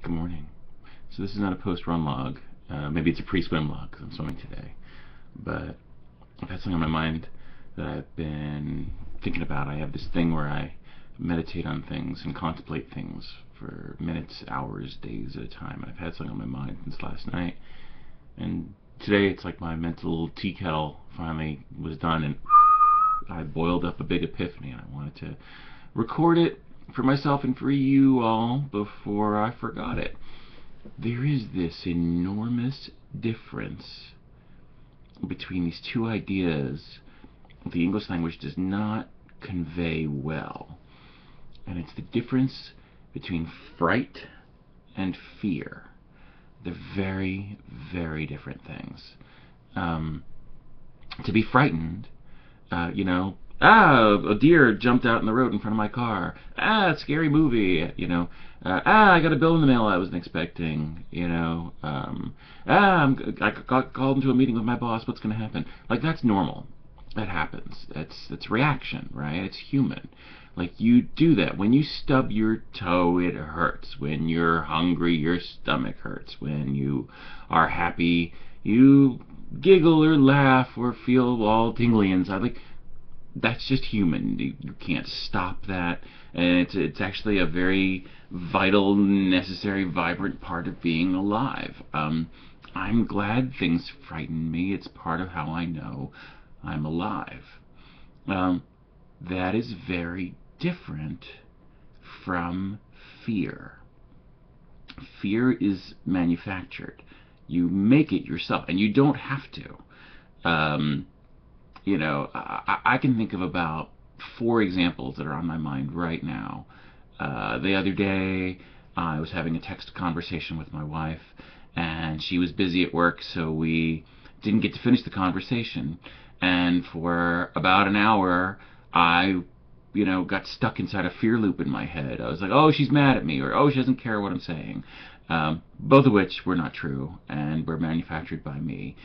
Good morning. So this is not a post-run log. Maybe it's a pre-swim log because I'm swimming today. But I've had something on my mind that I've been thinking about. I have this thing where I meditate on things and contemplate things for minutes, hours, days at a time. And I've had something on my mind since last night. And today it's like my mental tea kettle finally was done and I boiled up a big epiphany, and I wanted to record it for myself and for you all before I forgot it. There is this enormous difference between these two ideas the English language does not convey well. And it's the difference between fright and fear. They're very, very different things. To be frightened, a deer jumped out in the road in front of my car. Scary movie, I got a bill in the mail I wasn't expecting, I got called into a meeting with my boss, what's going to happen? Like, that's normal. That happens. That's reaction, right? It's human. Like, you do that. When you stub your toe, it hurts. When you're hungry, your stomach hurts. When you are happy, you giggle or laugh or feel all tingly inside. Like, that's just human. You can't stop that, and it's actually a very vital, necessary, vibrant part of being alive. I'm glad things frighten me. It's part of how I know I'm alive. That is very different from fear. Fear is manufactured. You make it yourself, and you don't have to. I can think of about 4 examples that are on my mind right now. The other day, I was having a text conversation with my wife, and she was busy at work, so we didn't get to finish the conversation. And for about an hour, I got stuck inside a fear loop in my head. I was like, oh, she's mad at me, or oh, she doesn't care what I'm saying. Both of which were not true and were manufactured by me.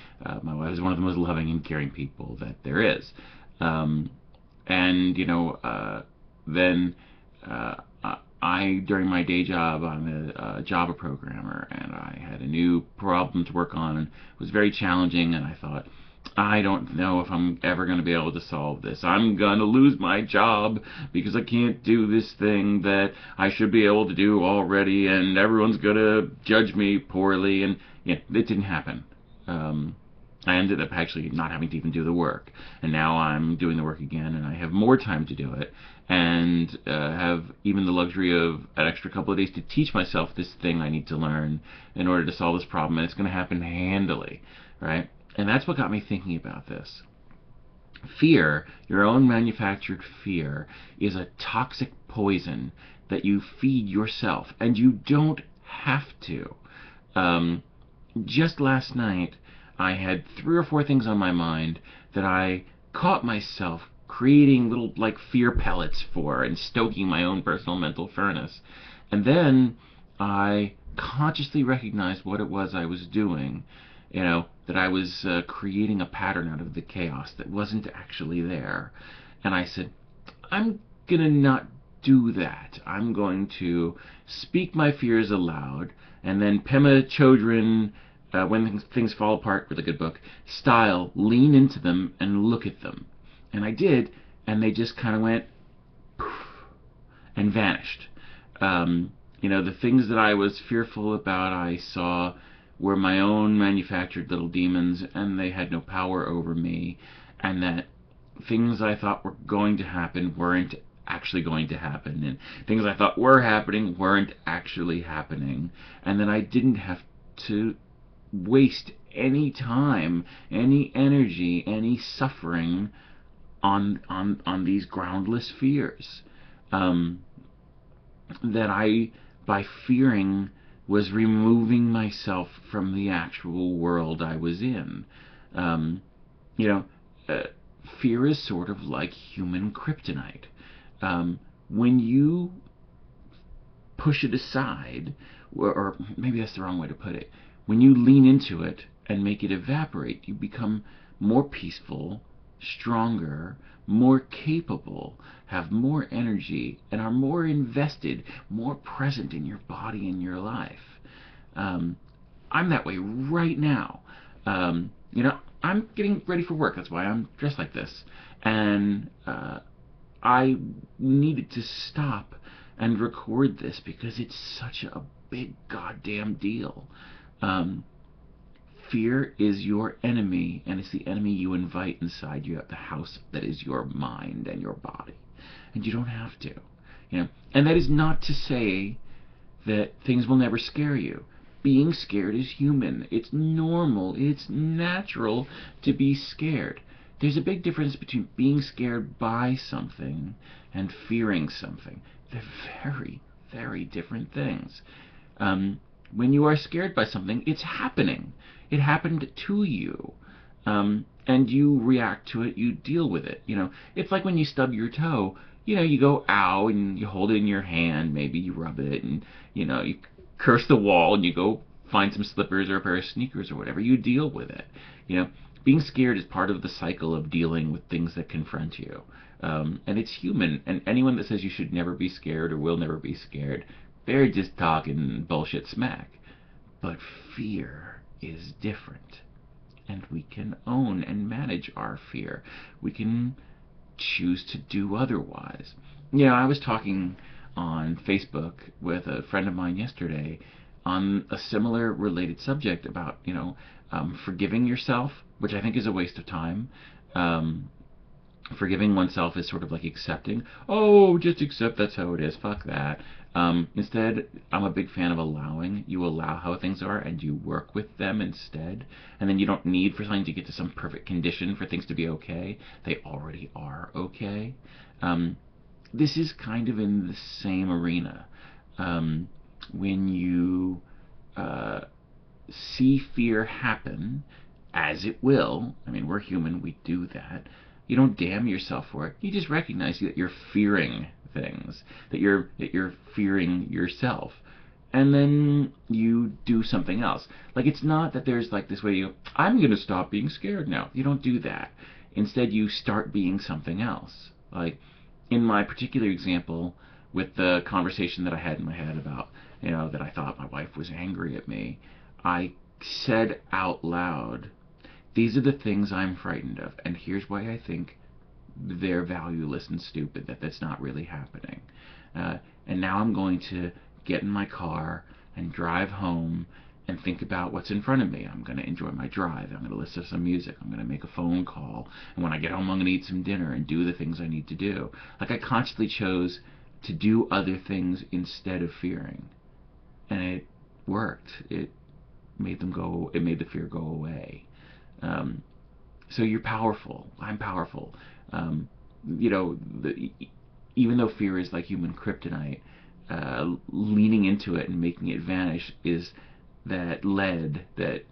My wife is one of the most loving and caring people that there is. Then during my day job, I'm a Java programmer, and I had a new problem to work on, and it was very challenging, and I thought, I don't know if I'm ever going to be able to solve this. I'm going to lose my job because I can't do this thing that I should be able to do already, and everyone's going to judge me poorly, and it didn't happen. I ended up actually not having to even do the work, and now I'm doing the work again, and I have more time to do it, and have even the luxury of an extra couple of days to teach myself this thing I need to learn in order to solve this problem, and it's going to happen handily, right? And that's what got me thinking about this. Fear, your own manufactured fear, is a toxic poison that you feed yourself, and you don't have to. Just last night, I had 3 or 4 things on my mind that I caught myself creating little, like, fear pellets for and stoking my own personal mental furnace. And then I consciously recognized what it was I was doing, that I was creating a pattern out of the chaos that wasn't actually there. And I said, I'm going to not do that. I'm going to speak my fears aloud, and then Pema Chodron, When Things Fall Apart, really good book, style, lean into them and look at them. And I did, and they just kind of went poof and vanished. The things that I was fearful about, I saw were my own manufactured little demons, and they had no power over me, and that things I thought were going to happen weren't actually going to happen, and things I thought were happening weren't actually happening, and that I didn't have to waste any time, any energy, any suffering on these groundless fears. That I, by fearing, was removing myself from the actual world I was in. Fear is sort of like human kryptonite. When you push it aside, or maybe that's the wrong way to put it, when you lean into it and make it evaporate, you become more peaceful, stronger, more capable, have more energy, and are more invested, more present in your body and your life. Um, I'm that way right now. I'm getting ready for work. That's why I'm dressed like this. And I needed to stop and record this because it's such a big goddamn deal. Um, Fear is your enemy, and it's the enemy you invite inside you at the house that is your mind and your body. And you don't have to. And that is not to say that things will never scare you. Being scared is human. It's normal. It's natural to be scared. There's a big difference between being scared by something and fearing something. They're very, very different things. When you are scared by something, it's happening. It happened to you. And you react to it, you deal with it. It's like when you stub your toe, you go ow and you hold it in your hand, maybe you rub it and, you curse the wall and you go find some slippers or a pair of sneakers or whatever. You deal with it. Being scared is part of the cycle of dealing with things that confront you. And it's human. And anyone that says you should never be scared or will never be scared, they're just talking bullshit smack. But fear is different. And we can own and manage our fear. We can choose to do otherwise. I was talking on Facebook with a friend of mine yesterday on a similar related subject about, forgiving yourself, which I think is a waste of time. Forgiving oneself is sort of like accepting. Oh, just accept that's how it is. Fuck that. Instead, I'm a big fan of allowing. You allow how things are and you work with them instead. And then you don't need for something to get to some perfect condition for things to be okay. They already are okay. This is kind of in the same arena. When you see fear happen, as it will, I mean, we're human, we do that. You don't damn yourself for it. You just recognize that you're fearing things, that you're fearing yourself, and then you do something else. Like, it's not that there's like this way I'm gonna stop being scared now. You don't do that. Instead, you start being something else. Like in my particular example, with the conversation that I had in my head about that I thought my wife was angry at me, I said out loud, these are the things I'm frightened of, and here's why I think they're valueless and stupid, that's not really happening. And now I'm going to get in my car and drive home and think about what's in front of me. I'm going to enjoy my drive. I'm going to listen to some music. I'm going to make a phone call. And when I get home, I'm going to eat some dinner and do the things I need to do. Like, I consciously chose to do other things instead of fearing. And it worked. It made the fear go away. So you're powerful. I'm powerful. Even though fear is like human kryptonite, leaning into it and making it vanish is that lead that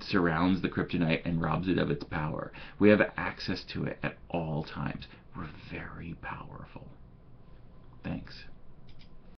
surrounds the kryptonite and robs it of its power. We have access to it at all times. We're very powerful. Thanks.